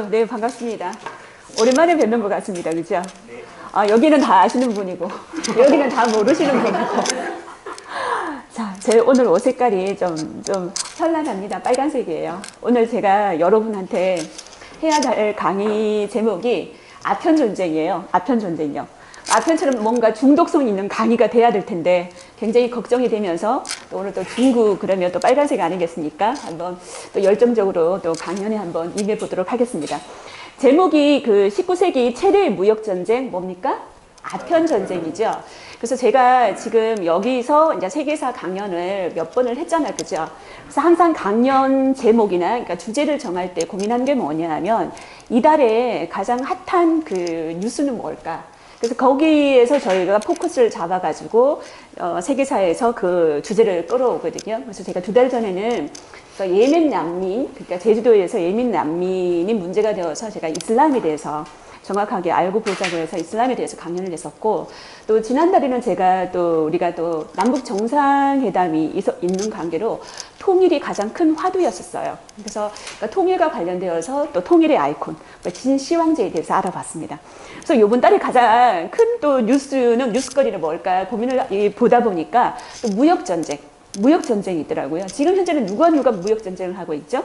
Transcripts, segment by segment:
네, 반갑습니다. 오랜만에 뵙는 것 같습니다. 그죠? 여기는 다 아시는 분이고, 여기는 다 모르시는 분이고. 자, 제 오늘 옷 색깔이 좀 현란합니다. 빨간색이에요. 오늘 제가 여러분한테 해야 할 강의 제목이 아편전쟁이에요. 아편전쟁이요. 아편처럼 뭔가 중독성 있는 강의가 돼야 될 텐데 굉장히 걱정이 되면서 또 오늘 또 중국 그러면 또 빨간색 아니겠습니까? 한번 또 열정적으로 또 강연에 한번 임해 보도록 하겠습니다. 제목이 그 19세기 최대의 무역전쟁 뭡니까? 아편전쟁이죠. 그래서 제가 지금 여기서 이제 세계사 강연을 몇 번을 했잖아요. 그죠? 그래서 항상 강연 제목이나 그러니까 주제를 정할 때 고민한 게 뭐냐면 이달에 가장 핫한 그 뉴스는 뭘까? 그래서 거기에서 저희가 포커스를 잡아가지고 세계사에서 그 주제를 끌어오거든요. 그래서 제가 2달 전에는 예멘 난민, 그러니까 제주도에서 예멘 난민이 문제가 되어서 제가 이슬람에 대해서 정확하게 알고 보자고 해서 이슬람에 대해서 강연을 했었고, 또 지난달에는 제가 또 우리가 또 남북 정상회담이 있는 관계로 통일이 가장 큰 화두였었어요. 그래서 그러니까 통일과 관련되어서 또 통일의 아이콘 진시황제에 대해서 알아봤습니다. 그래서 이번 달에 가장 큰 또 뉴스거리는 뭘까 고민을 보다 보니까 또 무역전쟁이 있더라고요. 지금 현재는 누가 무역전쟁을 하고 있죠?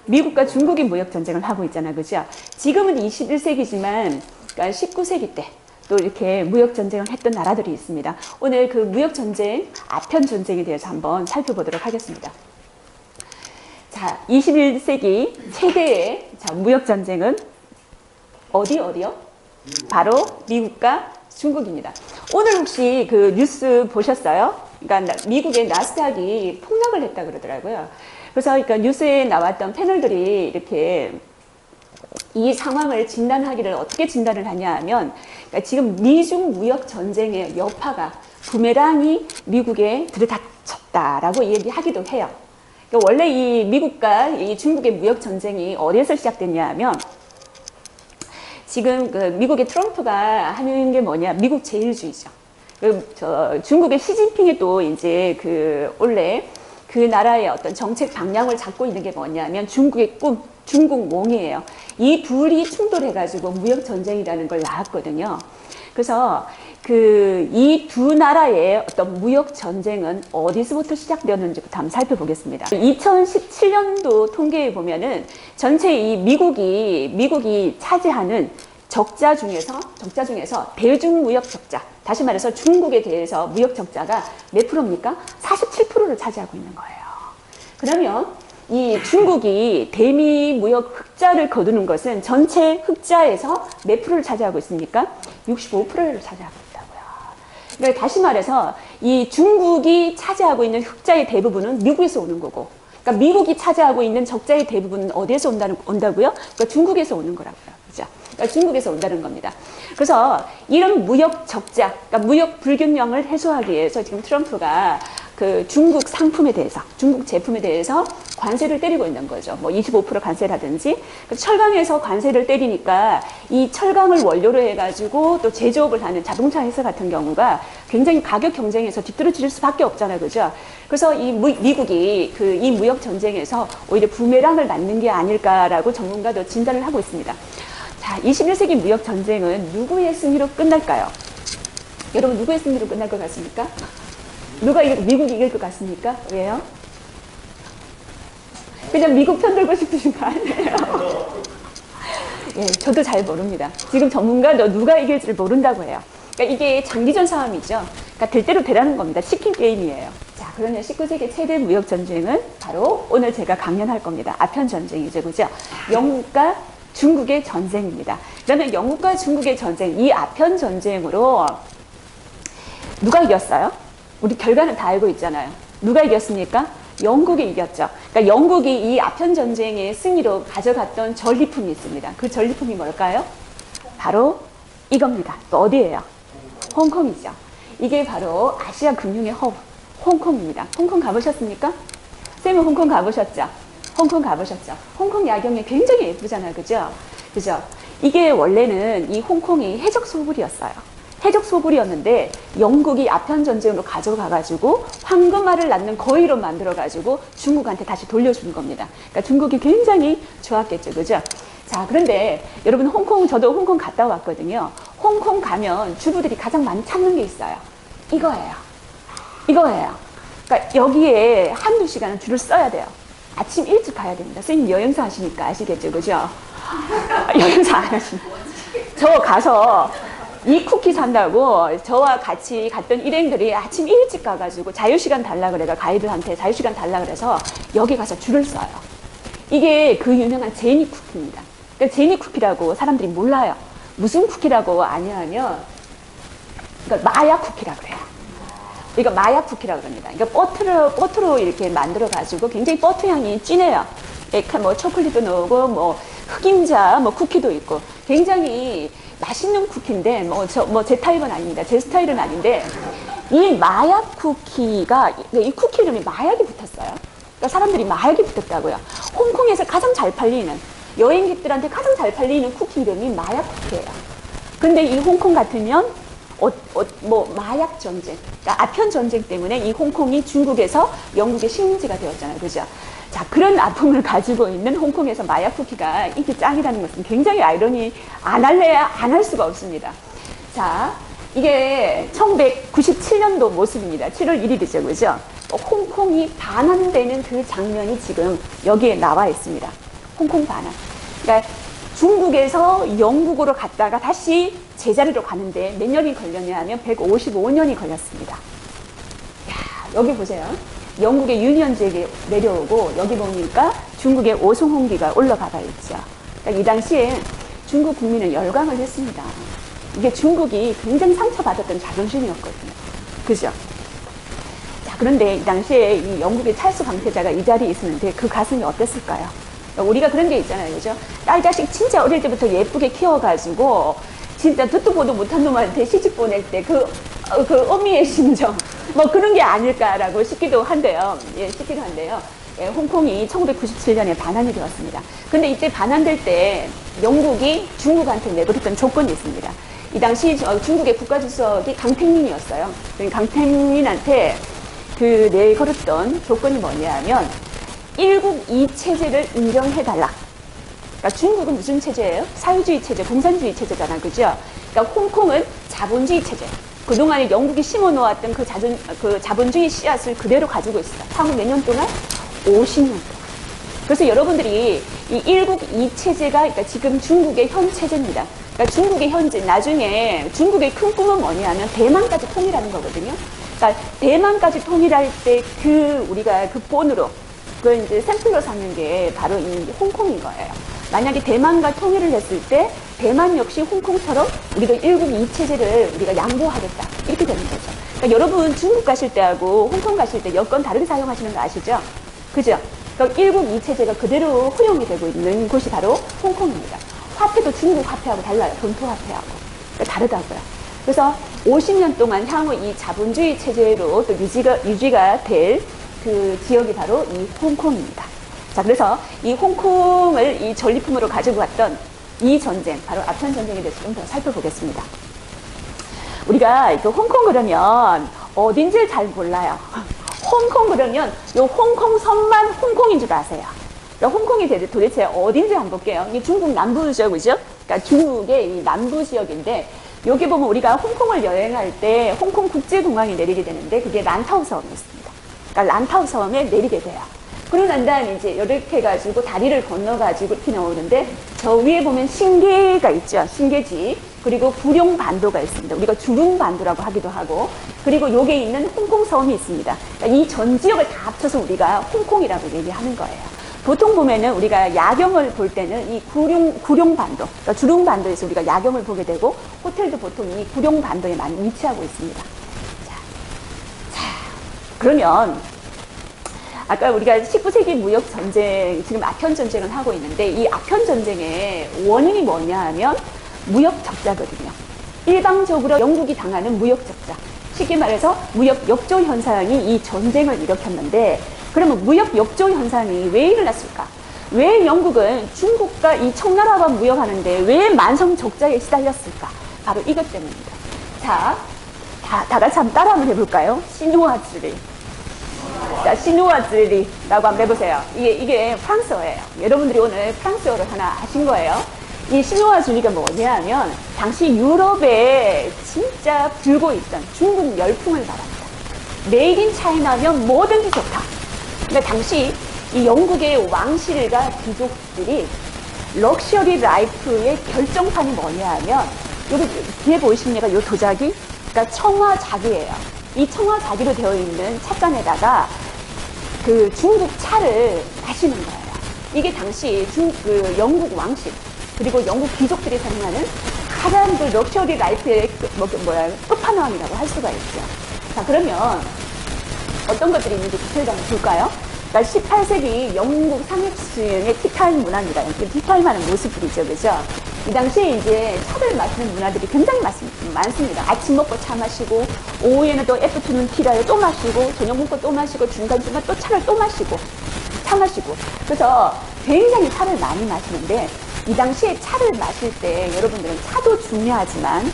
미국과 중국이 무역전쟁을 하고 있잖아요. 그죠? 지금은 21세기지만, 그러니까 19세기 때 또 이렇게 무역전쟁을 했던 나라들이 있습니다. 오늘 그 무역전쟁, 아편전쟁에 대해서 한번 살펴보도록 하겠습니다. 자, 21세기 최대의 무역전쟁은 어디요? 바로 미국과 중국입니다. 오늘 혹시 그 뉴스 보셨어요? 그러니까 미국의 나스닥이 폭락을 했다 그러더라고요. 그래서 그러니까 뉴스에 나왔던 패널들이 이렇게 이 상황을 진단하기를 어떻게 진단을 하냐 하면, 그러니까 지금 미중 무역 전쟁의 여파가 부메랑이 미국에 들이닥쳤다라고 얘기하기도 해요. 그러니까 원래 이 미국과 이 중국의 무역 전쟁이 어디에서 시작됐냐 하면, 지금 그 미국의 트럼프가 하는 게 뭐냐, 미국 제일주의죠. 중국의 시진핑이 또 이제 그 원래 그 나라의 어떤 정책 방향을 잡고 있는 게 뭐냐면 중국의 꿈, 중국몽이에요. 이 둘이 충돌해가지고 무역 전쟁이라는 걸 낳았거든요. 그래서 그 이 두 나라의 어떤 무역 전쟁은 어디서부터 시작되었는지부터 한번 살펴보겠습니다. 2017년도 통계에 보면은 전체 이 미국이 차지하는 적자 중에서 대중무역 적자, 다시 말해서 중국에 대해서 무역 적자가 몇 프로입니까? 47%를 차지하고 있는 거예요. 그러면 이 중국이 대미 무역 흑자를 거두는 것은 전체 흑자에서 몇 프로를 차지하고 있습니까? 65%를 차지하고 있다고요. 그러니까 다시 말해서 이 중국이 차지하고 있는 흑자의 대부분은 미국에서 오는 거고, 그러니까 미국이 차지하고 있는 적자의 대부분은 어디에서 온다고요? 그러니까 중국에서 오는 거라고요. 그죠? 그러니까 중국에서 온다는 겁니다. 그래서 이런 무역 적자, 그러니까 무역 불균형을 해소하기 위해서 지금 트럼프가 그 중국 상품에 대해서, 중국 제품에 대해서 관세를 때리고 있는 거죠. 뭐 25% 관세라든지. 철강에서 관세를 때리니까 이 철강을 원료로 해가지고 또 제조업을 하는 자동차 회사 같은 경우가 굉장히 가격 경쟁에서 뒤떨어질 수밖에 없잖아요. 그죠? 그래서 이 미국이 그 이 무역 전쟁에서 오히려 부메랑을 맞는 게 아닐까라고 전문가도 진단을 하고 있습니다. 자, 21세기 무역 전쟁은 누구의 승리로 끝날까요? 여러분, 누구의 승리로 끝날 것 같습니까? 미국이 이길 것 같습니까? 왜요? 그냥 미국 편 들고 싶으신 거 아니에요? 예, 저도 잘 모릅니다. 지금 전문가도 누가 이길지를 모른다고 해요. 그러니까 이게 장기전 싸움이죠. 그러니까 될 대로 되라는 겁니다. 치킨 게임이에요. 자, 그러면 19세기 최대 무역 전쟁은 바로 오늘 제가 강연할 겁니다. 아편 전쟁이죠, 그죠? 영국과 중국의 전쟁입니다. 그러면 영국과 중국의 전쟁, 이 아편 전쟁으로 누가 이겼어요? 우리 결과는 다 알고 있잖아요. 누가 이겼습니까? 영국이 이겼죠. 그러니까 영국이 이 아편 전쟁의 승리로 가져갔던 전리품이 있습니다. 그 전리품이 뭘까요? 바로 이겁니다. 또 어디예요? 홍콩이죠. 이게 바로 아시아 금융의 허브, 홍콩입니다. 홍콩 가보셨습니까? 쌤은 홍콩 가보셨죠? 홍콩 가보셨죠? 홍콩 야경이 굉장히 예쁘잖아요. 그죠? 그죠? 이게 원래는 이 홍콩이 해적 소굴이었어요. 해적 소굴이었는데 영국이 아편 전쟁으로 가져가가지고 황금알을 낳는 거위로 만들어가지고 중국한테 다시 돌려준 겁니다. 그러니까 중국이 굉장히 좋았겠죠. 그죠? 자, 그런데 여러분 저도 홍콩 갔다 왔거든요. 홍콩 가면 주부들이 가장 많이 찾는 게 있어요. 이거예요. 그러니까 여기에 한두 시간은 줄을 써야 돼요. 아침 일찍 가야 됩니다. 선생님 여행사 하시니까 아시겠죠, 그죠? 여행사 안 하시니까. 저 가서 이 쿠키 산다고 저와 같이 갔던 일행들이 아침 일찍 가가지고 자유시간 달라 그래가 가이드한테 자유시간 달라 그래서 여기 가서 줄을 서요. 이게 그 유명한 제니 쿠키입니다. 그러니까 제니 쿠키라고 사람들이 몰라요. 무슨 쿠키라고 아냐면 그러니까 마약 쿠키라고 그래요. 이거 마약 쿠키라고 그럽니다. 그러니까 버터로 이렇게 만들어가지고 굉장히 버터 향이 진해요. 뭐 초콜릿도 넣고 뭐 흑임자 뭐 쿠키도 있고 굉장히 맛있는 쿠키인데 제 타입은 아닙니다. 제 스타일은 아닌데 이 마약 쿠키가 이 쿠키 이름이 마약이 붙었어요. 그러니까 사람들이 마약이 붙었다고요. 홍콩에서 가장 잘 팔리는 여행객들한테 가장 잘 팔리는 쿠키 이름이 마약 쿠키예요. 근데 이 홍콩 같으면 마약 전쟁, 그러니까 아편 전쟁 때문에 이 홍콩이 중국에서 영국의 식민지가 되었잖아요, 그죠? 자, 그런 아픔을 가지고 있는 홍콩에서 마약 쿠키가 인기 짱이라는 것은 굉장히 아이러니 안 할 수가 없습니다. 자, 이게 1997년도 모습입니다. 7월 1일이죠, 그죠? 홍콩이 반환되는 그 장면이 지금 여기에 나와 있습니다. 홍콩 반환. 그러니까 중국에서 영국으로 갔다가 다시 제자리로 가는데 몇 년이 걸렸냐 하면 155년이 걸렸습니다. 야, 여기 보세요. 영국의 유니언잭이 내려오고 여기 보니까 중국의 오송홍기가 올라가 봐 있죠. 그러니까 이 당시에 중국 국민은 열광을 했습니다. 이게 중국이 굉장히 상처받았던 자존심이었거든요. 그죠? 자, 그런데 이 당시에 이 영국의 찰스 황태자가 이 자리에 있었는데 그 가슴이 어땠을까요? 우리가 그런 게 있잖아요, 그죠? 딸 자식 진짜 어릴 때부터 예쁘게 키워가지고 진짜 듣도 보도 못한 놈한테 시집 보낼 때 그 어미의 심정 뭐 그런 게 아닐까라고 싶기도 한데요. 홍콩이 1997년에 반환이 되었습니다. 근데 이때 반환될 때 영국이 중국한테 내걸었던 조건이 있습니다. 이 당시 중국의 국가주석이 강택민이었어요. 강택민한테 내걸었던 조건이 뭐냐면 일국 이체제를 인정해달라. 그러니까 중국은 무슨 체제예요? 사회주의 체제, 공산주의 체제잖아, 그죠? 그러니까 홍콩은 자본주의 체제. 그동안에 영국이 심어놓았던 그 자본주의 씨앗을 그대로 가지고 있어요. 향후 몇 년 동안? 50년 동안. 그래서 여러분들이 이 일국 이체제가 그러니까 지금 중국의 현 체제입니다. 그러니까 중국의 현재, 나중에 중국의 큰 꿈은 뭐냐면 대만까지 통일하는 거거든요. 그러니까 대만까지 통일할 때 우리가 그 본으로 그걸 이제 샘플로 삼는 게 바로 이 홍콩인 거예요. 만약에 대만과 통일을 했을 때 대만 역시 홍콩처럼 우리도 일국 이체제를 우리가 양보하겠다. 이렇게 되는 거죠. 그러니까 여러분 중국 가실 때하고 홍콩 가실 때 여권 다르게 사용하시는 거 아시죠? 그죠? 그러니까 일국 이체제가 그대로 허용이 되고 있는 곳이 바로 홍콩입니다. 화폐도 중국 화폐하고 달라요. 본토 화폐하고. 그러니까 다르다고요. 그래서 50년 동안 향후 이 자본주의 체제로 또 유지가 될 그 지역이 바로 이 홍콩입니다. 자, 그래서 이 홍콩을 이 전리품으로 가지고 왔던 이 전쟁, 바로 아편 전쟁에 대해서 좀 더 살펴보겠습니다. 우리가 홍콩 그러면 어딘지 잘 몰라요. 홍콩 그러면 요 홍콩 섬만 홍콩인 줄 아세요. 그러니까 홍콩이 도대체 어딘지 한번 볼게요. 이 중국 남부죠, 그죠? 그러니까 중국의 이 남부 지역인데 여기 보면 우리가 홍콩을 여행할 때 홍콩 국제공항에 내리게 되는데 그게 란타오 섬이 있습니다. 그러니까 란타오 섬에 내리게 돼요. 그러고 난 다음에 이제 이렇게 해가지고 다리를 건너가지고 이렇게 나오는데 저 위에 보면 신계가 있죠. 신계지. 그리고 구룡반도가 있습니다. 우리가 주룽반도라고 하기도 하고 그리고 여기에 있는 홍콩 섬이 있습니다. 그러니까 이 전 지역을 다 합쳐서 우리가 홍콩이라고 얘기하는 거예요. 보통 보면은 우리가 야경을 볼 때는 이 구룡반도, 그러니까 주룽반도에서 우리가 야경을 보게 되고 호텔도 보통 이 구룡반도에 많이 위치하고 있습니다. 그러면 아까 우리가 19세기 무역 전쟁, 지금 아편 전쟁을 하고 있는데 이 아편 전쟁의 원인이 뭐냐 하면 무역 적자거든요. 일방적으로 영국이 당하는 무역 적자. 쉽게 말해서 무역 역조 현상이 이 전쟁을 일으켰는데 그러면 무역 역조 현상이 왜 일어났을까? 왜 영국은 중국과 이 청나라와 무역하는데 왜 만성 적자에 시달렸을까? 바로 이것 때문입니다. 자, 다 같이 한번 따라 한번 해볼까요? 신호와 줄이. 자, 시누아즈리라고 한번 해보세요. 이게 프랑스어예요. 여러분들이 오늘 프랑스어를 하나 아신 거예요. 이 시누아즈리가 뭐냐면 당시 유럽에 진짜 불고 있던 중국 열풍을 말합니다. 메이드 인 차이나면 뭐든지 좋다. 그러니까 당시 이 영국의 왕실과 귀족들이 럭셔리 라이프의 결정판이 뭐냐 하면 여기 뒤에 보이십니까? 이 도자기? 그러니까 청화자기예요. 이 청화자기로 되어 있는 찻잔에다가 그 중국 차를 마시는 거예요. 이게 당시 그 영국 왕실 그리고 영국 귀족들이 사용하는 가장 그 럭셔리 라이프의 끝판왕이라고 할 수가 있죠. 자, 그러면 어떤 것들이 있는지 디테일 한번 볼까요? 그러니까 18세기 영국 상류층의 티타임 문화입니다. 이렇게 티타임하는 모습들이죠, 그죠? 이 당시에 이제 차를 마시는 문화들이 굉장히 많습니다. 아침 먹고 차 마시고, 오후에는 또 애프터눈 티라를 또 마시고, 저녁 먹고 또 마시고, 중간중간 또 차를 또 마시고, 차 마시고. 그래서 굉장히 차를 많이 마시는데, 이 당시에 차를 마실 때 여러분들은 차도 중요하지만,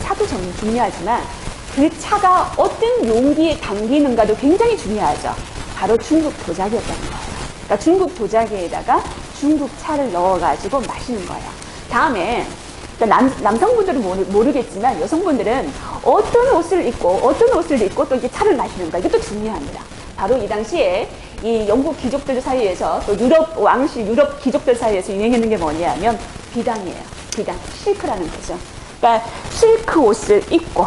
그 차가 어떤 용기에 담기는가도 굉장히 중요하죠. 바로 중국 도자기였다는 거예요. 그러니까 중국 도자기에다가 중국 차를 넣어가지고 마시는 거예요. 다음에 그러니까 남성분들은 모르겠지만 여성분들은 어떤 옷을 입고 또 이제 차를 마시는가 이것도 중요합니다. 바로 이 당시에 이 영국 귀족들 사이에서 또 유럽 왕실 유럽 귀족들 사이에서 유행했는 게 뭐냐면 비단이에요. 비단, 실크라는 거죠. 그러니까 실크 옷을 입고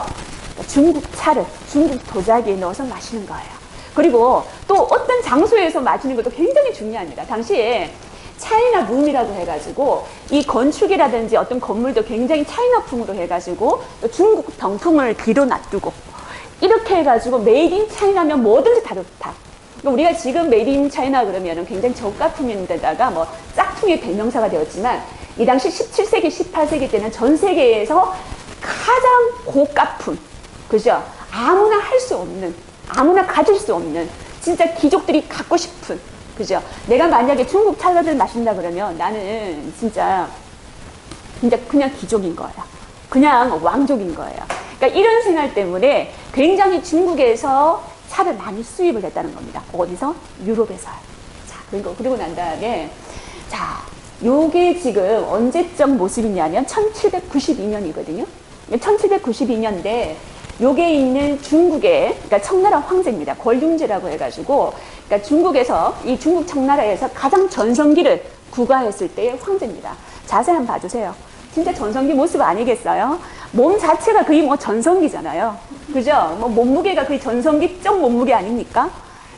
중국 차를 중국 도자기에 넣어서 마시는 거예요. 그리고 또 어떤 장소에서 마시는 것도 굉장히 중요합니다. 당시에 차이나 룸이라고 해가지고 이 건축이라든지 어떤 건물도 굉장히 차이나풍으로 해가지고 또 중국 병풍을 뒤로 놔두고 이렇게 해가지고 메이드 인 차이나면 뭐든지 다 좋다. 그러니까 우리가 지금 메이드 인 차이나 그러면은 굉장히 저가품인데다가 뭐 짝퉁의 대명사가 되었지만 이 당시 17세기, 18세기 때는 전 세계에서 가장 고가품, 그죠? 아무나 할 수 없는, 아무나 가질 수 없는, 진짜 귀족들이 갖고 싶은, 그죠? 내가 만약에 중국 차를 마신다 그러면 나는 진짜 그냥 귀족인 거야. 그냥 왕족인 거예요. 그러니까 이런 생활 때문에 굉장히 중국에서 차를 많이 수입을 했다는 겁니다. 어디서? 유럽에서요. 자, 그리고 난 다음에, 자, 요게 지금 언제적 모습이냐면 1792년이거든요. 1792년인데, 요게 있는 중국의, 그러니까 청나라 황제입니다. 권륭제라고 해가지고, 그러니까 중국에서, 이 중국 청나라에서 가장 전성기를 구가했을 때의 황제입니다. 자세히 한번 봐주세요. 진짜 전성기 모습 아니겠어요? 몸 자체가 거의 뭐 전성기잖아요. 그죠? 뭐 몸무게가 거의 전성기적 몸무게 아닙니까?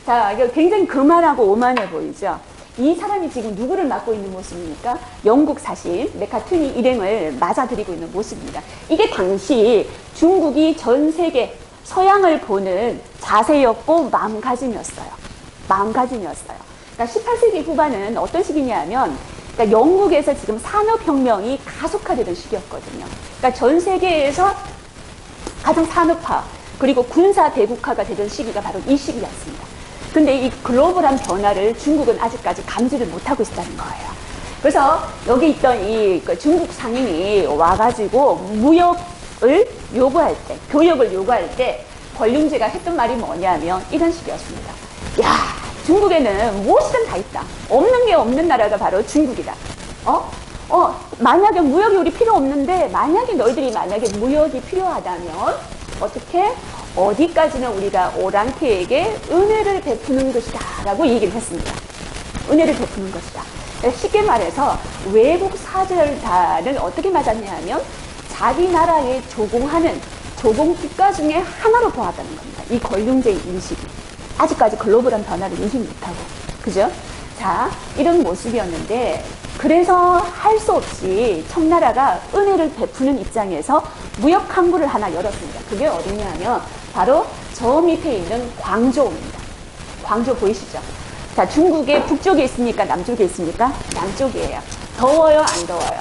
자, 이거 굉장히 거만하고 오만해 보이죠? 이 사람이 지금 누구를 맡고 있는 모습입니까? 영국 사신 메카투니 일행을 맞아들이고 있는 모습입니다. 이게 당시 중국이 전 세계 서양을 보는 자세였고 마음가짐이었어요. 마음가짐이었어요. 그러니까 18세기 후반은 어떤 시기냐면 그러니까 영국에서 지금 산업혁명이 가속화되던 시기였거든요. 그러니까 전 세계에서 가장 산업화 그리고 군사 대국화가 되던 시기가 바로 이 시기였습니다. 근데 이 글로벌한 변화를 중국은 아직까지 감지를 못하고 있다는 거예요. 그래서 여기 있던 이 중국 상인이 와가지고 무역을 요구할 때, 교역을 요구할 때 권륭제가 했던 말이 뭐냐면 이런 식이었습니다. 야, 중국에는 무엇이든 다 있다. 없는 게 없는 나라가 바로 중국이다. 만약에 무역이 우리 필요 없는데 만약에 너희들이 만약에 무역이 필요하다면 어떻게? 어디까지는 우리가 오랑캐에게 은혜를 베푸는 것이다 라고 얘기를 했습니다. 은혜를 베푸는 것이다. 쉽게 말해서 외국 사절단을 어떻게 맞았냐 하면 자기 나라에 조공하는 조공 국가 중에 하나로 보았다는 겁니다. 이 권륭제의 인식이. 아직까지 글로벌한 변화를 인식 못하고. 그죠? 자, 이런 모습이었는데 그래서 할 수 없이 청나라가 은혜를 베푸는 입장에서 무역 항구를 하나 열었습니다. 그게 어디냐 하면 바로 저 밑에 있는 광저우입니다. 광저우 보이시죠? 자, 중국의 북쪽에 있습니까? 남쪽에 있습니까? 남쪽이에요. 더워요? 안 더워요?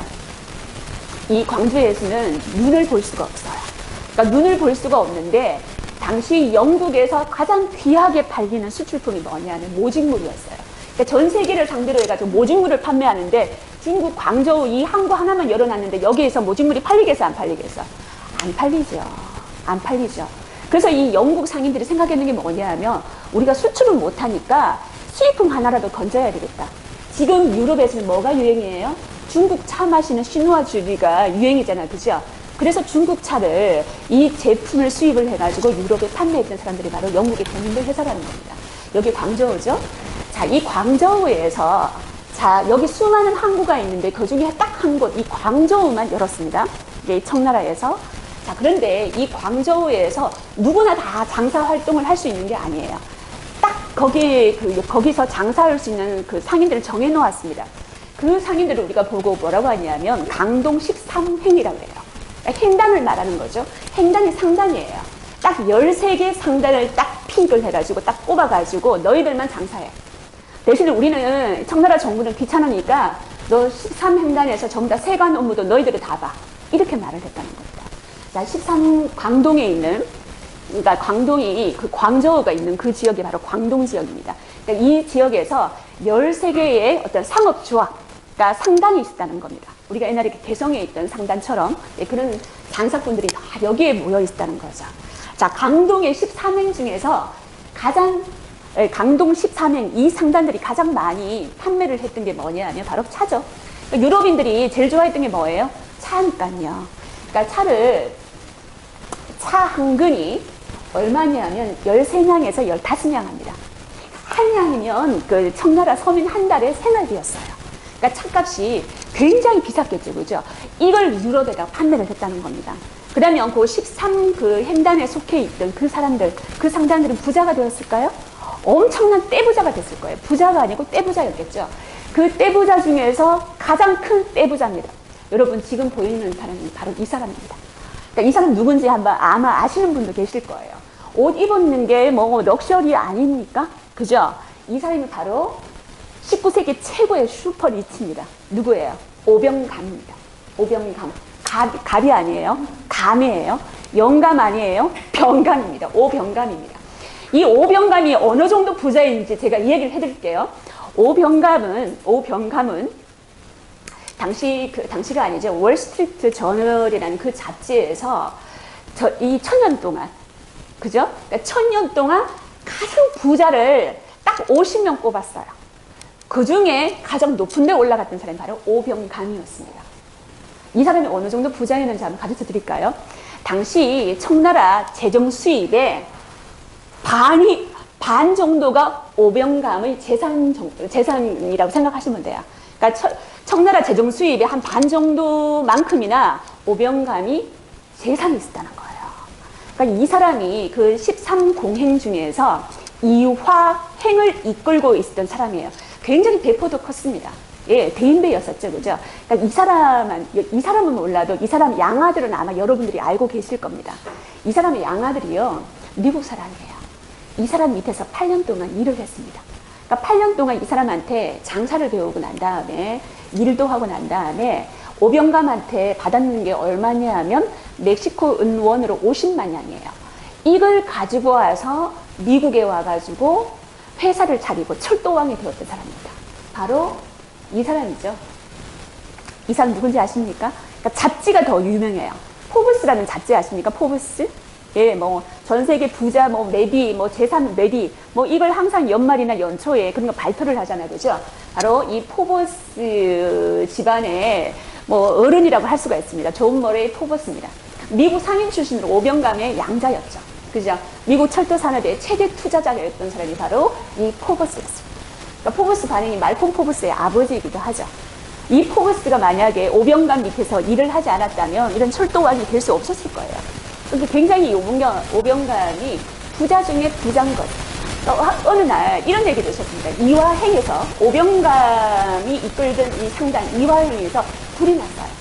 이 광주에서는 눈을 볼 수가 없어요. 그러니까 눈을 볼 수가 없는데 당시 영국에서 가장 귀하게 팔리는 수출품이 뭐냐면 모직물이었어요. 그러니까 전 세계를 상대로 해가지고 모직물을 판매하는데 중국 광저우 이 항구 하나만 열어놨는데 여기에서 모직물이 팔리겠어? 안 팔리겠어? 안 팔리죠. 안 팔리죠. 그래서 이 영국 상인들이 생각했는 게 뭐냐 하면 우리가 수출을 못하니까 수입품 하나라도 건져야 되겠다. 지금 유럽에서는 뭐가 유행이에요? 중국 차 마시는 시누아주의가 유행이잖아, 그죠? 그래서 중국 차를 이 제품을 수입을 해가지고 유럽에 판매했던 사람들이 바로 영국의 대민들 회사라는 겁니다. 여기 광저우죠? 자, 이 광저우에서 자, 여기 수많은 항구가 있는데 그 중에 딱 한 곳, 이 광저우만 열었습니다. 이게 청나라에서. 자, 그런데 이 광저우에서 누구나 다 장사 활동을 할 수 있는 게 아니에요. 딱 거기서 장사할 수 있는 그 상인들을 정해 놓았습니다. 그 상인들을 우리가 보고 뭐라고 하냐면 강동 13행이라고 해요. 그러니까 행단을 말하는 거죠. 행단이 상단이에요. 딱 13개 상단을 딱 픽을 해가지고 딱 꼽아가지고 너희들만 장사해. 대신에 우리는 청나라 정부는 귀찮으니까 너 13행단에서 전부 다 세관 업무도 너희들이 다 봐. 이렇게 말을 했다는 겁니다. 자, 13광동에 있는, 그러니까 광동이 그 광저우가 있는 그 지역이 바로 광동 지역입니다. 그러니까 이 지역에서 13개의 어떤 상업조합과 상단이 있었다는 겁니다. 우리가 옛날에 개성에 있던 상단처럼 그런 장사꾼들이 다 여기에 모여 있었다는 거죠. 자, 강동의 13행 중에서 강동 13행 이 상단들이 가장 많이 판매를 했던 게 뭐냐 하면 바로 차죠. 그러니까 유럽인들이 제일 좋아했던 게 뭐예요? 차니까요. 그러니까 차 한 근이 얼마냐면 13냥에서 15냥 합니다. 한 냥이면 그 청나라 서민 한 달에 생활비였어요. 그러니까 차값이 굉장히 비쌌겠죠, 그죠? 이걸 유럽에다 판매를 했다는 겁니다. 그러면 그 13 그 행단에 속해 있던 그 상단들은 부자가 되었을까요? 엄청난 떼부자가 됐을 거예요. 부자가 아니고 떼부자였겠죠. 그 떼부자 중에서 가장 큰 떼부자입니다. 여러분 지금 보이는 사람은 바로 이 사람입니다. 그러니까 이 사람 누군지 한번 아마 아시는 분도 계실 거예요. 옷 입는 게 뭐 럭셔리 아닙니까? 그죠? 이 사람이 바로 19세기 최고의 슈퍼 리치입니다. 누구예요? 오병감입니다. 오병감. 갑이 아니에요. 감이에요. 영감 아니에요. 병감입니다. 오병감입니다. 이 오병감이 어느 정도 부자인지 제가 이 얘기를 해드릴게요. 오병감은 당시가 아니죠. 월스트리트 저널이라는 그 잡지에서 이 1000년 동안, 그죠? 그러니까 1000년 동안 가장 부자를 딱 50명 꼽았어요. 그 중에 가장 높은 데 올라갔던 사람이 바로 오병감이었습니다. 이 사람이 어느 정도 부자였는지 한번 가르쳐 드릴까요? 당시 청나라 재정 수입의 반 정도가 오병감의 재산이라고 생각하시면 돼요. 그러니까 청나라 재정 수입의 한 반 정도만큼이나 오병감이 재산이 있었다는 거예요. 그러니까 이 사람이 그 13공행 중에서 이화행을 이끌고 있었던 사람이에요. 굉장히 배포도 컸습니다. 예, 대인배였었죠, 그죠? 그러니까 이 사람은 몰라도 이 사람 양아들은 아마 여러분들이 알고 계실 겁니다. 이 사람의 양아들이요, 미국 사람이에요. 이 사람 밑에서 8년 동안 일을 했습니다. 그러니까 8년 동안 이 사람한테 장사를 배우고 난 다음에 일도 하고 난 다음에 오병감한테 받았는 게 얼마냐 하면 멕시코 은원으로 50만 양이에요. 이걸 가지고 와서 미국에 와가지고 회사를 차리고 철도왕이 되었던 사람입니다. 바로 이 사람이죠. 이 사람 누군지 아십니까? 그러니까 잡지가 더 유명해요. 포브스라는 잡지 아십니까? 포브스? 예, 뭐, 전 세계 부자, 뭐, 매디, 뭐, 재산 매디, 뭐, 이걸 항상 연말이나 연초에 그런 거 발표를 하잖아요. 그죠? 바로 이 포브스 집안의 뭐, 어른이라고 할 수가 있습니다. 존 머레이 포브스입니다. 미국 상임 출신으로 오병감의 양자였죠. 그죠? 미국 철도 산업의 최대 투자자였던 사람이 바로 이 포브스였습니다. 그러니까 포브스 반응이 말콤 포브스의 아버지이기도 하죠. 이 포브스가 만약에 오병감 밑에서 일을 하지 않았다면 이런 철도왕이 될 수 없었을 거예요. 그러니까 굉장히 오병감이 부자 중에 부자인 거죠. 어느 날 이런 얘기도 있었습니다. 이화행에서 오병감이 이끌던 이 상단 이화행에서 불이 났어요.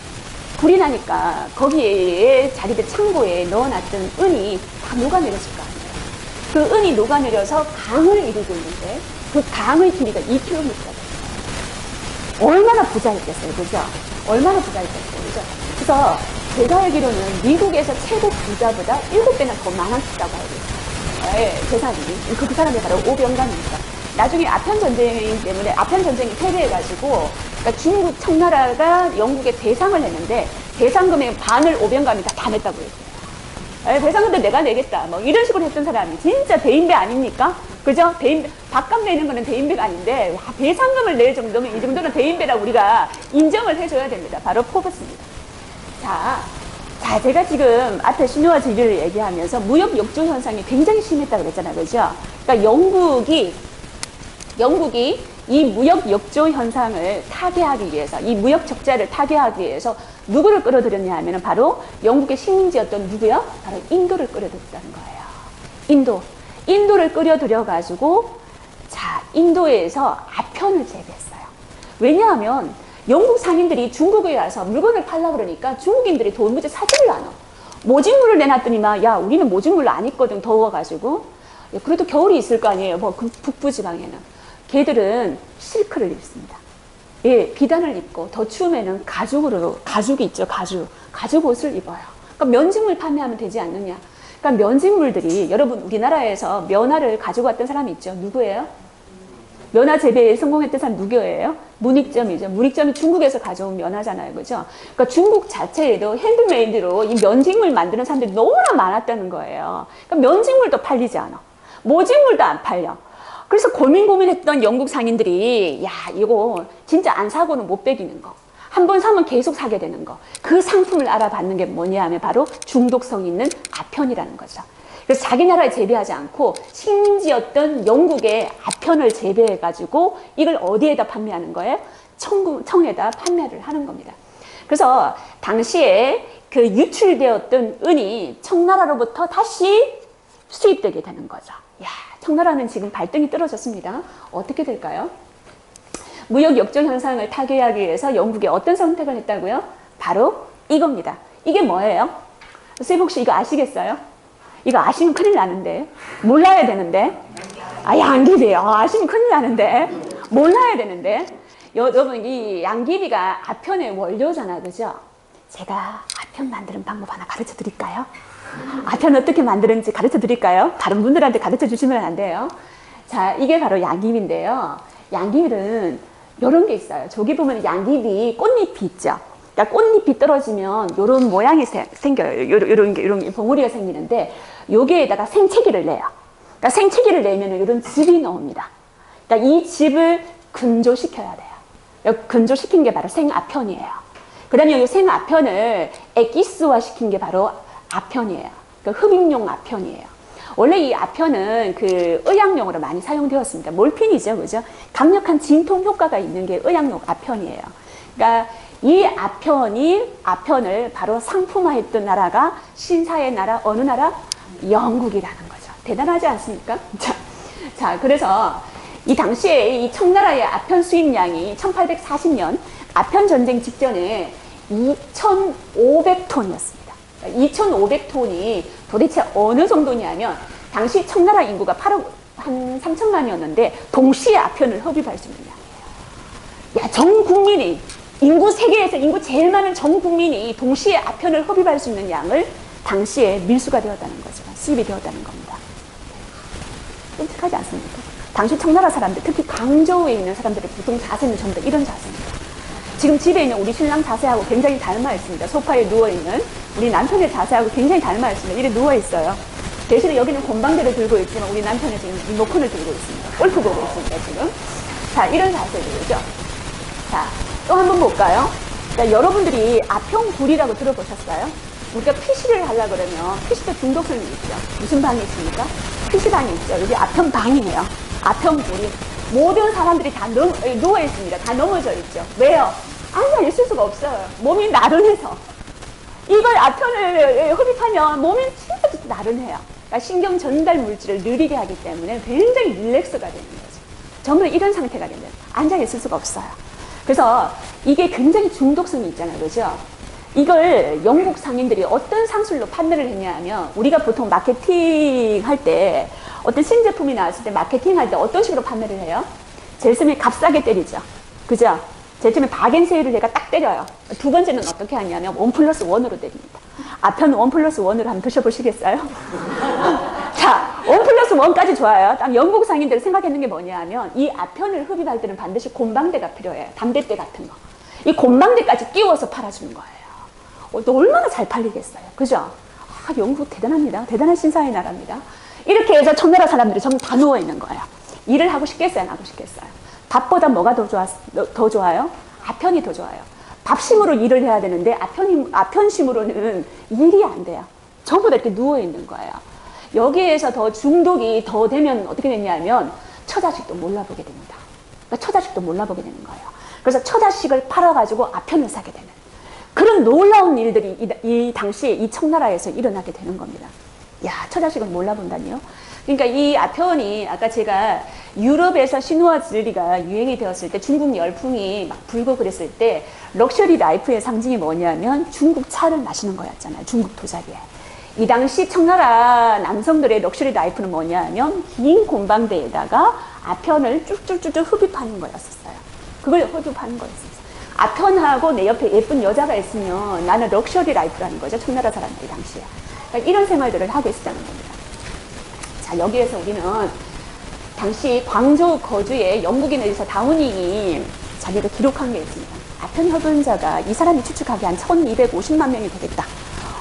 불이 나니까 거기에 자기들 창고에 넣어놨던 은이 다 녹아내렸을 거 아니에요. 그 은이 녹아내려서 강을 이루고 있는데 그 강의 길이가 2km가 됐어요. 얼마나 부자였겠어요, 그죠? 얼마나 부자였겠어요, 그죠? 그래서 제가 알기로는 미국에서 최고 부자보다 7배나 더 많았다고 알고 있어요. 예, 재산이. 그 사람이 바로 오병감입니다. 나중에 아편 전쟁 때문에 아편 전쟁이 패배해가지고 그러니까 중국 청나라가 영국에 대상을 했는데 대상금의 반을 오병감이 다 냈다고 했어요. 배상금도 내가 내겠다. 뭐 이런 식으로 했던 사람이 진짜 대인배 아닙니까? 그죠? 대인배, 밥값 내는 거는 대인배가 아닌데, 와, 배상금을 낼 정도면 이 정도는 대인배라고 우리가 인정을 해줘야 됩니다. 바로 포브스입니다. 자, 제가 지금 앞에 신유와 진리를 얘기하면서 무역 역조 현상이 굉장히 심했다고 그랬잖아요. 그죠? 그러니까 영국이 이 무역 역조 현상을 타개하기 위해서, 이 무역 적자를 타개하기 위해서 누구를 끌어들였냐 하면 바로 영국의 식민지였던 누구요? 바로 인도를 끌어들였다는 거예요. 인도를 끌어들여가지고, 자, 인도에서 아편을 재배했어요. 왜냐하면 영국 상인들이 중국에 와서 물건을 팔려고 그러니까 중국인들이 도무지 사지를 않아. 모직물을 내놨더니만, 야, 우리는 모직물을 안 입거든, 더워가지고. 그래도 겨울이 있을 거 아니에요, 뭐, 북부지방에는. 걔들은 실크를 입습니다. 예, 비단을 입고 더 추우면은 가죽이 있죠, 가죽 옷을 입어요. 그러니까 면직물 판매하면 되지 않느냐. 그러니까 면직물들이, 여러분 우리나라에서 면화를 가지고 왔던 사람이 있죠. 누구예요? 면화 재배에 성공했던 사람 누구예요? 문익점이죠. 문익점이 중국에서 가져온 면화잖아요, 그죠? 그러니까 중국 자체에도 핸드메이드로 이 면직물 만드는 사람들이 너무나 많았다는 거예요. 그러니까 면직물도 팔리지 않아. 모직물도 안 팔려. 그래서 고민했던 영국 상인들이, 야, 이거 진짜 안 사고는 못 배기는 거. 한 번 사면 계속 사게 되는 거. 그 상품을 알아봤는 게 뭐냐 하면 바로 중독성 있는 아편이라는 거죠. 그래서 자기 나라에 재배하지 않고 식민지였던 영국의 아편을 재배해가지고 이걸 어디에다 판매하는 거예요? 청에다 판매를 하는 겁니다. 그래서 당시에 그 유출되었던 은이 청나라로부터 다시 수입되게 되는 거죠. 야, 청나라는 지금 발등이 떨어졌습니다. 어떻게 될까요? 무역 역조 현상을 타개하기 위해서 영국이 어떤 선택을 했다고요? 바로 이겁니다. 이게 뭐예요? 선생님 혹시 이거 아시겠어요? 이거 아시면 큰일 나는데. 몰라야 되는데. 아, 양귀비요. 아시면 큰일 나는데. 몰라야 되는데. 여러분, 이 양귀비가 아편의 원료잖아요. 그죠? 제가 아편 만드는 방법 하나 가르쳐 드릴까요? 아편 어떻게 만드는지 가르쳐 드릴까요? 다른 분들한테 가르쳐 주시면 안 돼요. 자, 이게 바로 양귀비인데요. 양귀비는 이런 게 있어요. 저기 보면 양귀비 꽃잎이 있죠. 그러니까 꽃잎이 떨어지면 이런 모양이 생겨요. 이런 봉우리가 생기는데 여기에다가 생채기를 내요. 그러니까 생채기를 내면 이런 즙이 나옵니다. 그러니까 이 즙을 건조시켜야 돼요. 건조시킨 게 바로 생아편이에요. 그 다음에 이 생아편을 액기스화 시킨 게 바로 아편이에요. 그러니까 흡입용 아편이에요. 원래 이 아편은 그 의약용으로 많이 사용되었습니다. 몰핀이죠, 그죠? 강력한 진통 효과가 있는 게 의약용 아편이에요. 그러니까 이 아편을 바로 상품화했던 나라가 신사의 나라, 어느 나라? 영국이라는 거죠. 대단하지 않습니까? 자, 그래서 이 당시에 이 청나라의 아편 수입량이 1840년 아편 전쟁 직전에 2,500톤이었습니다. 2,500톤이 도대체 어느 정도냐면 당시 청나라 인구가 8억 한 3천만이었는데 동시에 아편을 흡입할 수 있는 양이에요. 야, 전 국민이 세계에서 인구 제일 많은 전 국민이 동시에 아편을 흡입할 수 있는 양을 당시에 밀수가 되었다는 거죠. 수입이 되었다는 겁니다. 끔찍하지 않습니까? 당시 청나라 사람들, 특히 강저우에 있는 사람들의 보통 자세는 전부 다 이런 자세입니다. 지금 집에 있는 우리 신랑 자세하고 굉장히 닮아 있습니다. 소파에 누워있는 우리 남편의 자세하고 굉장히 닮아 있습니다. 이래 누워있어요. 대신에 여기는 곤방대를 들고 있지만 우리 남편은 지금 리모컨을 들고 있습니다. 골프 보고 있습니다, 지금. 자, 이런 자세들이죠. 자, 또 한번 볼까요? 자, 여러분들이 아편불이라고 들어보셨어요? 우리가 PC를 하려고 그러면 PC도 중독성이 있죠. 무슨 방이 있습니까? PC방이 있죠. 여기 아편방이에요. 아편불이. 모든 사람들이 다 누워 있습니다. 다 넘어져 있죠. 왜요? 앉아 있을 수가 없어요. 몸이 나른해서. 이걸 아편을 흡입하면 몸이 진짜 나른해요. 그러니까 신경 전달 물질을 느리게 하기 때문에 굉장히 릴렉스가 되는 거죠. 전부 이런 상태가 되면 앉아 있을 수가 없어요. 그래서 이게 굉장히 중독성이 있잖아요. 그죠? 이걸 영국 상인들이 어떤 상술로 판매를 했냐 하면 우리가 보통 마케팅 할 때 어떤 신제품이 나왔을 때 마케팅 할 때 어떤 식으로 판매를 해요? 제일 처음에 값싸게 때리죠. 그죠? 제일 처음에 박앤세일을 내가 딱 때려요. 두 번째는 어떻게 하냐면 1+1으로 때립니다. 아편 1+1으로 한번 드셔보시겠어요? 자, 1+1까지 좋아요. 딱 영국 상인들 생각했는 게 뭐냐 하면 이 아편을 흡입할 때는 반드시 곤방대가 필요해요. 담뱃대 같은 거. 이 곤방대까지 끼워서 팔아주는 거예요. 또 얼마나 잘 팔리겠어요. 그죠? 영국 대단합니다. 대단한 신사의 나라입니다. 이렇게 해서 청나라 사람들이 전부 다 누워 있는 거예요. 일을 하고 싶겠어요, 안 하고 싶겠어요? 밥보다 뭐가 더 좋아요? 아편이 더 좋아요. 밥심으로 일을 해야 되는데 아편심으로는 일이 안 돼요. 전부 다 이렇게 누워 있는 거예요. 여기에서 더 중독이 더 되면 어떻게 되냐면 처자식도 몰라보게 됩니다. 그러니까 처자식도 몰라보게 되는 거예요. 그래서 처자식을 팔아가지고 아편을 사게 되는 그런 놀라운 일들이 이 당시에 이 청나라에서 일어나게 되는 겁니다. 야, 처자식을 몰라본다니요? 그러니까 이 아편이 아까 제가 유럽에서 시누아 진리가 유행이 되었을 때 중국 열풍이 막 불고 그랬을 때 럭셔리 라이프의 상징이 뭐냐면 중국 차를 마시는 거였잖아요. 중국 도자기에. 이 당시 청나라 남성들의 럭셔리 라이프는 뭐냐면 긴 곰방대에다가 아편을 쭉쭉쭉쭉 흡입하는 거였었어요. 그걸 흡입하는 거였었어요. 아편하고 내 옆에 예쁜 여자가 있으면 나는 럭셔리 라이프라는 거죠. 청나라 사람들이 당시에. 그러니까 이런 생활들을 하고 있었다는 겁니다. 자, 여기에서 우리는 당시 광저우 거주의 영국인에 의해서 다우닝이 자기가 기록한 게 있습니다. 아편 흡연자가 이 사람이 추측하기에 한 1250만 명이 되겠다.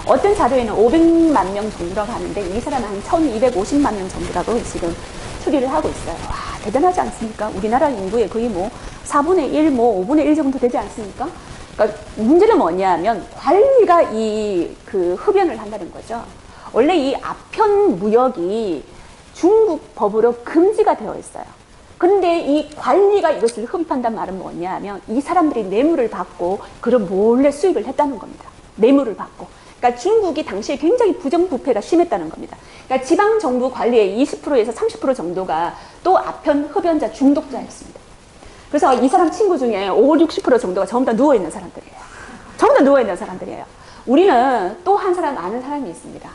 어떤 자료에는 500만 명 정도라고 하는데 이 사람은 한 1250만 명 정도라고 지금 추리를 하고 있어요. 와, 대단하지 않습니까? 우리나라 인구의 거의 뭐 4분의 1, 뭐 5분의 1 정도 되지 않습니까? 그러니까 문제는 뭐냐면 관리가 그 흡연을 한다는 거죠. 원래 이 아편 무역이 중국 법으로 금지가 되어 있어요. 그런데 이 관리가 이것을 흡입한다는 말은 뭐냐면 이 사람들이 뇌물을 받고 그런 몰래 수입을 했다는 겁니다. 뇌물을 받고. 그러니까 중국이 당시에 굉장히 부정부패가 심했다는 겁니다. 그러니까 지방정부 관리의 20%에서 30% 정도가 또 아편 흡연자 중독자였습니다. 그래서 이 사람 친구 중에 50, 60% 정도가 전부 다 누워있는 사람들이에요. 전부 다 누워있는 사람들이에요. 우리는 또 한 사람 아는 사람이 있습니다.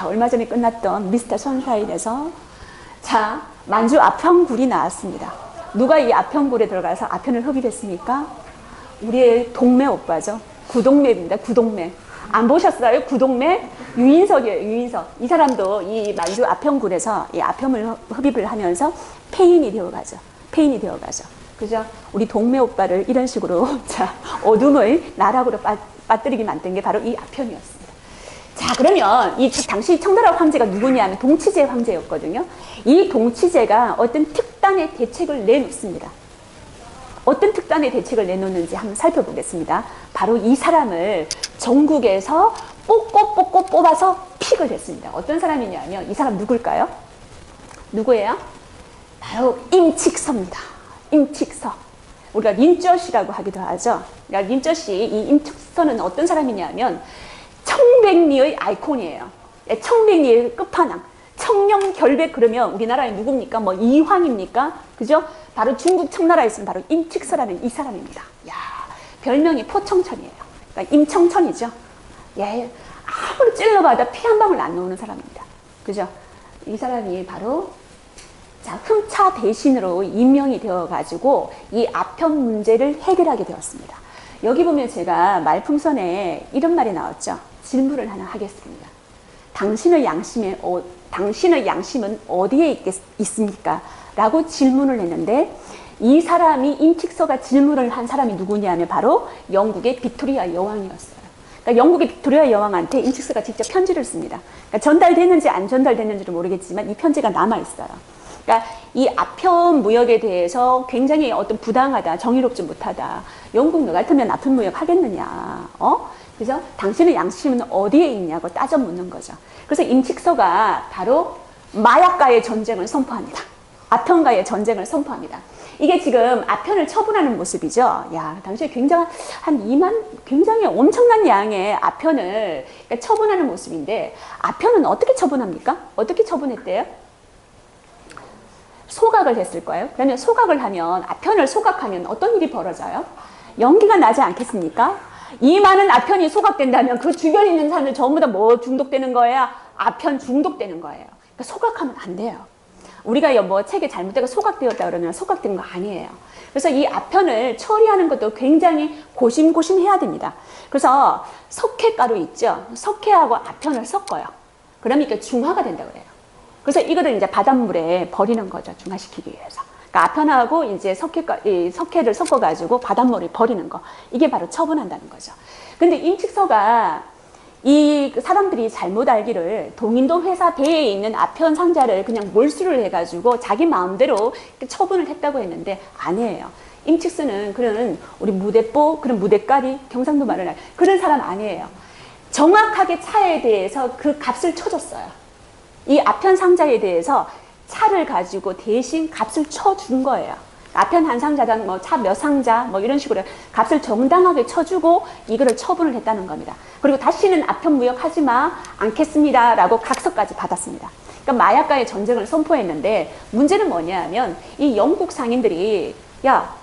얼마 전에 끝났던 미스터 선샤인에서 자, 만주 아편굴이 나왔습니다. 누가 이 아편굴에 들어가서 아편을 흡입했습니까? 우리의 동매 오빠죠. 구동매입니다. 구동매. 안 보셨어요? 구동매? 유인석이에요. 유인석. 이 사람도 이 만주 아편굴에서 이 아편을 흡입을 하면서 폐인이 되어가죠. 폐인이 되어가죠. 그죠? 우리 동매 오빠를 이런 식으로 자, 어둠의 나락으로 빠뜨리게 만든 게 바로 이 아편이었습니다. 자, 그러면 이 당시 청나라 황제가 누구냐면 동치제 황제였거든요. 이 동치제가 어떤 특단의 대책을 내놓습니다. 어떤 특단의 대책을 내놓는지 한번 살펴보겠습니다. 바로 이 사람을 전국에서 뽑아서 픽을 했습니다. 어떤 사람이냐면 이 사람 누굴까요? 누구예요? 바로 임칙서입니다. 임칙서. 우리가 린쩌시라고 하기도 하죠. 그러니까 린쩌시, 이 임칙서는 어떤 사람이냐면 청백리의 아이콘이에요. 청백리의 끝판왕. 청렴결백 그러면 우리나라에 누굽니까? 뭐 이황입니까? 그죠? 바로 중국 청나라에 있으면 바로 임칙서라는 이 사람입니다. 야, 별명이 포청천이에요. 그러니까 임청천이죠. 예, 아무리 찔러봐도 피 한 방울 안 나오는 사람입니다. 그죠? 이 사람이 바로 자, 흠차 대신으로 임명이 되어가지고 이 아편 문제를 해결하게 되었습니다. 여기 보면 제가 말풍선에 이런 말이 나왔죠. 질문을 하나 하겠습니다. 당신의 양심은 어디에 있습니까? 라고 질문을 했는데 이 사람이 임칙서가 질문을 한 사람이 누구냐면 바로 영국의 빅토리아 여왕이었어요. 그러니까 영국의 빅토리아 여왕한테 임칙서가 직접 편지를 씁니다. 그러니까 전달됐는지 안 전달됐는지를 모르겠지만 이 편지가 남아있어요. 그러니까 이 아편 무역에 대해서 굉장히 어떤 부당하다, 정의롭지 못하다. 영국 너 같으면 아편 무역 하겠느냐, 그죠? 당신의 양심은 어디에 있냐고 따져 묻는 거죠. 그래서 임칙서가 바로 마약과의 전쟁을 선포합니다. 아편과의 전쟁을 선포합니다. 이게 지금 아편을 처분하는 모습이죠. 야, 당시에 굉장히 엄청난 양의 아편을 처분하는 모습인데, 아편은 어떻게 처분합니까? 어떻게 처분했대요? 소각을 했을 거예요. 그러면 소각을 하면, 아편을 소각하면 어떤 일이 벌어져요? 연기가 나지 않겠습니까? 이 많은 아편이 소각된다면 그 주변에 있는 사람들 전부 다 뭐 중독되는 거예요? 아편 중독되는 거예요. 그러니까 소각하면 안 돼요. 우리가 뭐 책에 잘못되고 소각되었다 그러면 소각된 거 아니에요. 그래서 이 아편을 처리하는 것도 굉장히 고심고심해야 됩니다. 그래서 석회가루 있죠. 석회하고 아편을 섞어요. 그러면 이게 중화가 된다고 그래요. 그래서 이거를 이제 바닷물에 버리는 거죠. 중화시키기 위해서. 그러니까 아편하고 이제 석회를 섞어가지고 바닷물에 버리는 거. 이게 바로 처분한다는 거죠. 근데 임칙서가 이 사람들이 잘못 알기를 동인도 회사 배에 있는 아편 상자를 그냥 몰수를 해가지고 자기 마음대로 처분을 했다고 했는데 아니에요. 임칙수는 그런 우리 무대뽀, 그런 무대까리, 경상도 말을 할 그런 사람 아니에요. 정확하게 차에 대해서 그 값을 쳐줬어요. 이 아편 상자에 대해서 차를 가지고 대신 값을 쳐준 거예요. 아편 한 상자당 뭐 차 몇 상자 뭐 이런 식으로 값을 정당하게 쳐주고 이거를 처분을 했다는 겁니다. 그리고 다시는 아편 무역하지 않겠습니다 라고 각서까지 받았습니다. 그러니까 마약과의 전쟁을 선포했는데 문제는 뭐냐면 이 영국 상인들이 야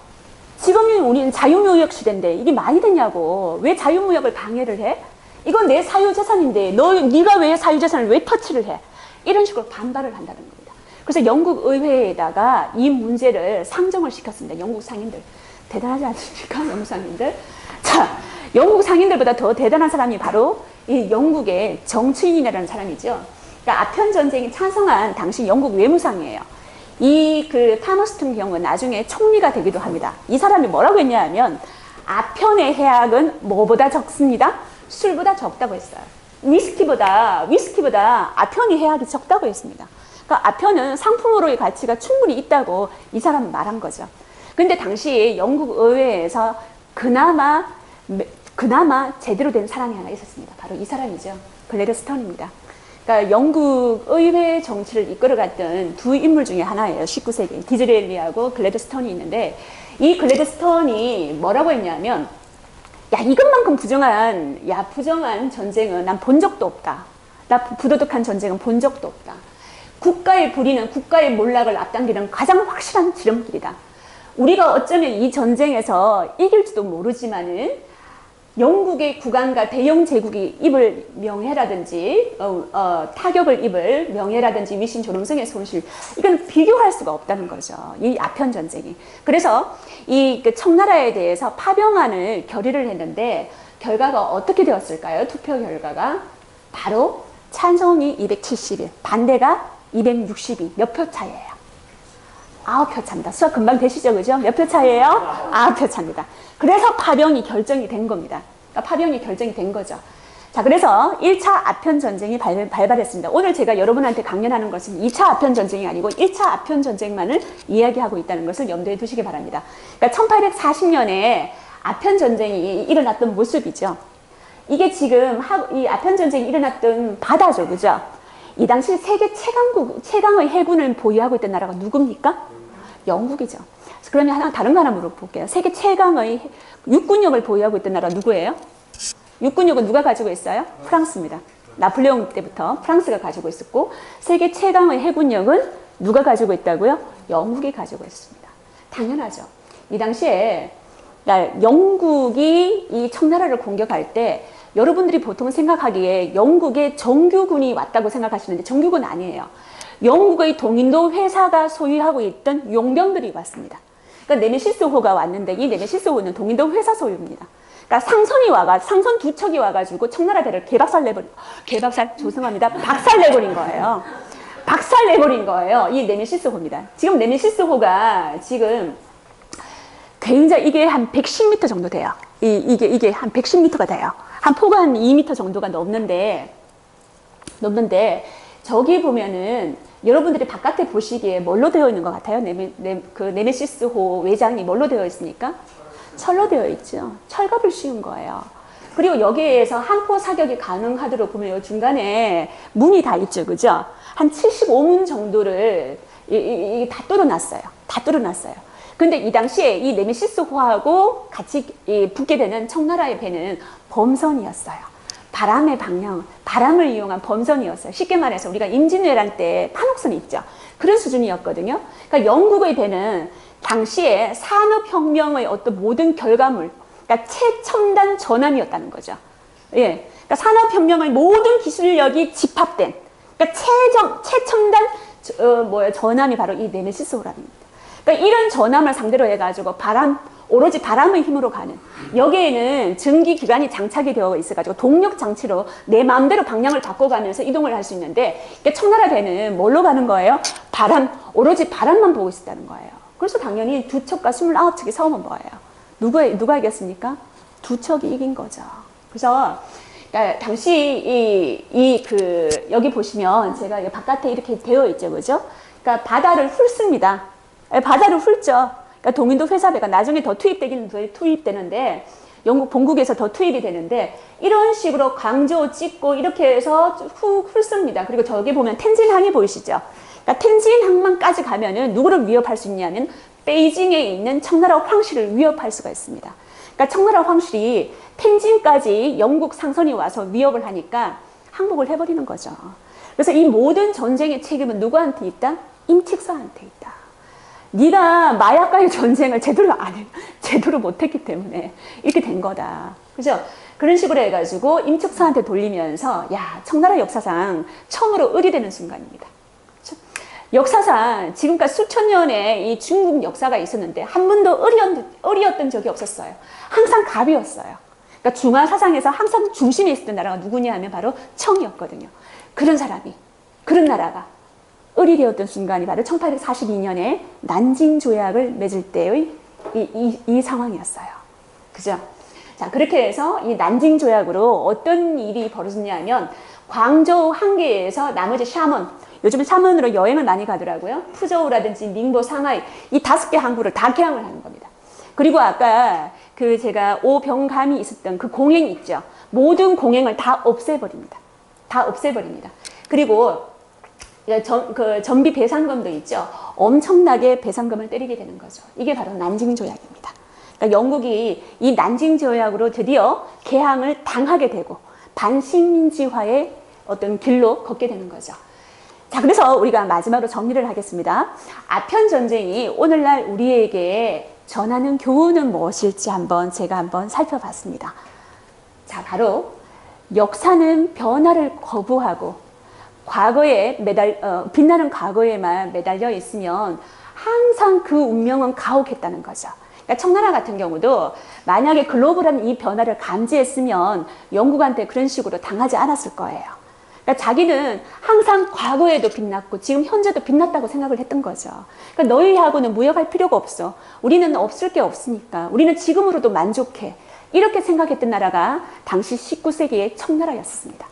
지금 우리는 자유무역 시대인데 이게 많이 됐냐고 왜 자유무역을 방해를 해? 이건 내 사유재산인데 네가 왜 사유재산을 왜 터치를 해? 이런 식으로 반발을 한다는 겁니다. 그래서 영국 의회에다가 이 문제를 상정을 시켰습니다. 영국 상인들. 대단하지 않습니까? 영국 상인들. 자, 영국 상인들보다 더 대단한 사람이 바로 이 영국의 정치인이라는 사람이죠. 그러니까 아편 전쟁에 찬성한 당시 영국 외무상이에요. 이 타머스턴 경우는 나중에 총리가 되기도 합니다. 이 사람이 뭐라고 했냐 하면 아편의 해악은 뭐보다 적습니다. 술보다 적다고 했어요. 위스키보다 아편이 해악이 적다고 했습니다. 그러니까 아편은 상품으로의 가치가 충분히 있다고 이 사람은 말한 거죠. 근데 당시 영국 의회에서 그나마 제대로 된 사람이 하나 있었습니다. 바로 이 사람이죠. 글래드스톤입니다. 그러니까 영국 의회 정치를 이끌어갔던 두 인물 중에 하나예요. 19세기 디즈레일리하고 글래드스톤이 있는데 이 글래드스톤이 뭐라고 했냐면 야 이것만큼 부정한 전쟁은 난 본 적도 없다. 나 부도덕한 전쟁은 본 적도 없다. 국가의 불의는 국가의 몰락을 앞당기는 가장 확실한 지름길이다. 우리가 어쩌면 이 전쟁에서 이길지도 모르지만은 영국의 국왕과 대영 제국이 입을 명예라든지 타격을 입을 명예라든지 위신 존엄성의 손실 이건 비교할 수가 없다는 거죠. 이 아편 전쟁이. 그래서 이 청나라에 대해서 파병안을 결의를 했는데 결과가 어떻게 되었을까요? 투표 결과가 바로 찬성이 271, 반대가 262. 몇 표 차이예요? 9표 차입니다. 수학 금방 되시죠? 그죠? 몇 표 차이예요? 9표 차입니다. 그래서 파병이 결정이 된 겁니다. 그러니까 파병이 결정이 된 거죠. 자, 그래서 1차 아편 전쟁이 발발했습니다. 오늘 제가 여러분한테 강연하는 것은 2차 아편 전쟁이 아니고 1차 아편 전쟁만을 이야기하고 있다는 것을 염두에 두시기 바랍니다. 그러니까 1840년에 아편 전쟁이 일어났던 모습이죠. 이게 지금 이 아편 전쟁이 일어났던 바다죠. 그죠? 이 당시 세계 최강의 해군을 보유하고 있던 나라가 누굽니까? 영국이죠. 그러면 다른 거 하나 물어볼게요. 세계 최강의 육군력을 보유하고 있던 나라 누구예요? 육군력은 누가 가지고 있어요? 프랑스입니다. 나폴레옹 때부터 프랑스가 가지고 있었고 세계 최강의 해군력은 누가 가지고 있다고요? 영국이 가지고 있습니다. 당연하죠. 이 당시에 영국이 이 청나라를 공격할 때 여러분들이 보통 생각하기에 영국의 정규군이 왔다고 생각하시는데 정규군 아니에요. 영국의 동인도 회사가 소유하고 있던 용병들이 왔습니다. 그러니까 네메시스호가 왔는데 이 네메시스호는 동인도 회사 소유입니다. 그러니까 상선 두 척이 와가지고 청나라 배를 박살내버린 거예요. 박살내버린 거예요. 이 네메시스호입니다. 지금 네메시스호가 지금 굉장히 이게 한 110m 정도 돼요. 이게 한 110m가 돼요. 한 포가 한 2m 정도가 넘는데 저기 보면은 여러분들이 바깥에 보시기에 뭘로 되어 있는 것 같아요? 네메시스호 외장이 뭘로 되어 있습니까? 철로 되어 있죠. 철갑을 씌운 거예요. 그리고 여기에서 한 포 사격이 가능하도록 보면 중간에 문이 다 있죠. 그죠? 한 75문 정도를 다 뚫어놨어요. 다 뚫어놨어요. 근데 이 당시에 이 네메시스호하고 같이 붙게 되는 청나라의 배는 범선이었어요. 바람의 방향, 바람을 이용한 범선이었어요. 쉽게 말해서 우리가 임진왜란 때 판옥선이 있죠. 그런 수준이었거든요. 그러니까 영국의 배는 당시에 산업혁명의 어떤 모든 결과물, 그러니까 최첨단 전함이었다는 거죠. 예. 그러니까 산업혁명의 모든 기술력이 집합된, 그러니까 최첨단 전함이 바로 이 네메시스호랍니다. 그러니까 이런 전함을 상대로 해가지고 오로지 바람의 힘으로 가는, 여기에는 전기기관이 장착이 되어 있어가지고 동력 장치로 내 마음대로 방향을 바꿔가면서 이동을 할 수 있는데, 청나라 배는 뭘로 가는 거예요? 오로지 바람만 보고 있었다는 거예요. 그래서 당연히 두 척과 29척이 싸우면 뭐예요? 누가 이겼습니까? 두 척이 이긴 거죠. 그래서 그러니까 당시 여기 보시면 제가 바깥에 이렇게 되어 있죠, 그죠? 그러니까 바다를 훑습니다. 바다를 훑죠. 그러니까 동인도 회사배가 나중에 더 투입되기는 더 투입되는데, 영국 본국에서 더 투입이 되는데, 이런 식으로 광저 찍고 이렇게 해서 훅 훑습니다. 그리고 저기 보면 텐진항이 보이시죠? 그러니까 텐진항만까지 가면은 누구를 위협할 수 있냐면 베이징에 있는 청나라 황실을 위협할 수가 있습니다. 그러니까 청나라 황실이 텐진까지 영국 상선이 와서 위협을 하니까 항복을 해버리는 거죠. 그래서 이 모든 전쟁의 책임은 누구한테 있다? 임칙서한테 있다. 네가 마약과의 전쟁을 제대로 못했기 때문에 이렇게 된 거다. 그죠? 그런 식으로 해가지고 임칙서한테 돌리면서, 야, 청나라 역사상 처음으로 의리되는 순간입니다. 그렇죠? 역사상 지금까지 수천 년의 이 중국 역사가 있었는데 한 번도 의리였던 적이 없었어요. 항상 갑이었어요. 그러니까 중화 사상에서 항상 중심에 있었던 나라가 누구냐 하면 바로 청이었거든요. 그런 나라가 의리되었던 순간이 바로 1842년에 난징 조약을 맺을 때의 이 상황이었어요. 그죠? 자, 그렇게 해서 이 난징 조약으로 어떤 일이 벌어졌냐면, 광저우 한계에서 나머지 샤먼, 요즘 샤먼으로 여행을 많이 가더라고요. 푸저우라든지 닝보, 상하이, 이 5개 항구를 다 개항을 하는 겁니다. 그리고 아까 제가 오병감이 있었던 그 공행 있죠. 모든 공행을 다 없애버립니다. 그리고 전비 배상금도 있죠. 엄청나게 배상금을 때리게 되는 거죠. 이게 바로 난징 조약입니다. 그러니까 영국이 이 난징 조약으로 드디어 개항을 당하게 되고 반식민지화의 어떤 길로 걷게 되는 거죠. 자, 그래서 우리가 마지막으로 정리를 하겠습니다. 아편 전쟁이 오늘날 우리에게 전하는 교훈은 무엇일지 제가 한번 살펴봤습니다. 자, 바로 역사는 변화를 거부하고 빛나는 과거에만 매달려 있으면 항상 그 운명은 가혹했다는 거죠. 그러니까 청나라 같은 경우도 만약에 글로벌한 이 변화를 감지했으면 영국한테 그런 식으로 당하지 않았을 거예요. 그러니까 자기는 항상 과거에도 빛났고 지금 현재도 빛났다고 생각을 했던 거죠. 그러니까 너희하고는 무역할 필요가 없어. 우리는 없을 게 없으니까. 우리는 지금으로도 만족해. 이렇게 생각했던 나라가 당시 19세기의 청나라였습니다.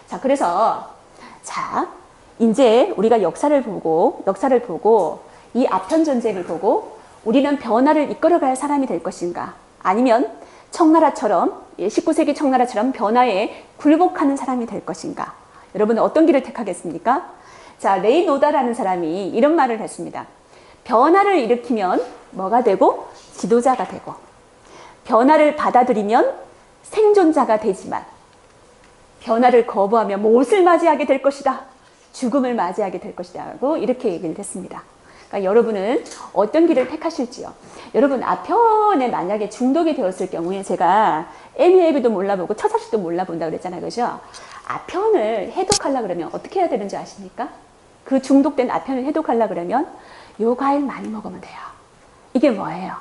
자, 그래서 이제 우리가 역사를 보고 이 아편 전쟁을 보고 우리는 변화를 이끌어갈 사람이 될 것인가? 아니면 청나라처럼 19세기 청나라처럼 변화에 굴복하는 사람이 될 것인가? 여러분은 어떤 길을 택하겠습니까? 자, 레이노다라는 사람이 이런 말을 했습니다. 변화를 일으키면 뭐가 되고? 지도자가 되고, 변화를 받아들이면 생존자가 되지만 변화를 거부하면 무엇을 맞이하게 될 것이다? 죽음을 맞이하게 될 것이다 하고 이렇게 얘기를 했습니다. 그러니까 여러분은 어떤 길을 택하실지요? 여러분, 아편에 만약에 중독이 되었을 경우에 제가 MEAB도 몰라보고 처자식도 몰라본다 그랬잖아요. 그죠? 아편을 해독하려고 그러면 어떻게 해야 되는지 아십니까? 그 중독된 아편을 해독하려고 그러면 요 과일 많이 먹으면 돼요. 이게 뭐예요?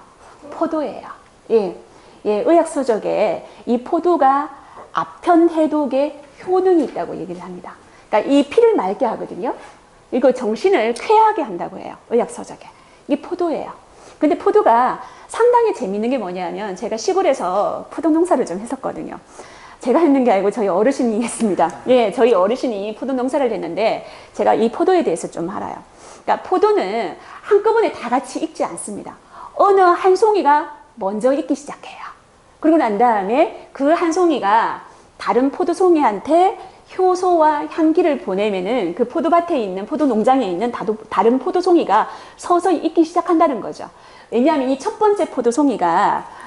포도예요. 예, 의학서적에 이 포도가 아편 해독에 효능이 있다고 얘기를 합니다. 그러니까 이 피를 맑게 하거든요. 이거 정신을 쾌하게 한다고 해요. 의학서적에. 이게 포도예요. 근데 포도가 상당히 재밌는 게 뭐냐면, 제가 시골에서 포도 농사를 좀 했었거든요. 제가 했는 게 아니고 저희 어르신이 했습니다. 예, 저희 어르신이 포도 농사를 했는데 제가 이 포도에 대해서 좀 알아요. 그러니까 포도는 한꺼번에 다 같이 익지 않습니다. 어느 한 송이가 먼저 익기 시작해요. 그리고 난 다음에 그 한 송이가 다른 포도 송이한테 효소와 향기를 보내면은 그 포도밭에 있는, 포도 농장에 있는 다른 포도 송이가 서서히 익기 시작한다는 거죠. 왜냐하면 이 첫 번째 포도 송이가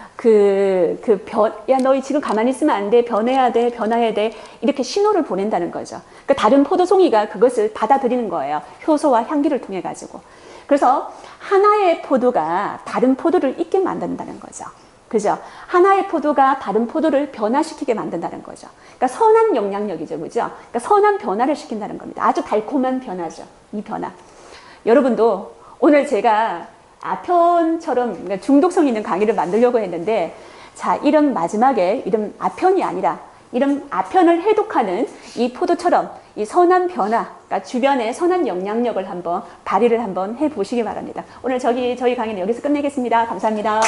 야, 너희 지금 가만히 있으면 안 돼. 변해야 돼. 이렇게 신호를 보낸다는 거죠. 그러니까 다른 포도 송이가 그것을 받아들이는 거예요. 효소와 향기를 통해 가지고. 그래서 하나의 포도가 다른 포도를 익게 만든다는 거죠. 그죠? 하나의 포도가 다른 포도를 변화시키게 만든다는 거죠. 그러니까 선한 영향력이죠. 그죠? 그러니까 선한 변화를 시킨다는 겁니다. 아주 달콤한 변화죠. 이 변화. 여러분도 오늘 제가 아편처럼 중독성 있는 강의를 만들려고 했는데, 자, 이런 마지막에 이런 아편이 아니라 이런 아편을 해독하는 이 포도처럼 이 선한 변화, 그러니까 주변에 선한 영향력을 한번 발휘를 한번 해보시기 바랍니다. 오늘 저희 강의는 여기서 끝내겠습니다. 감사합니다.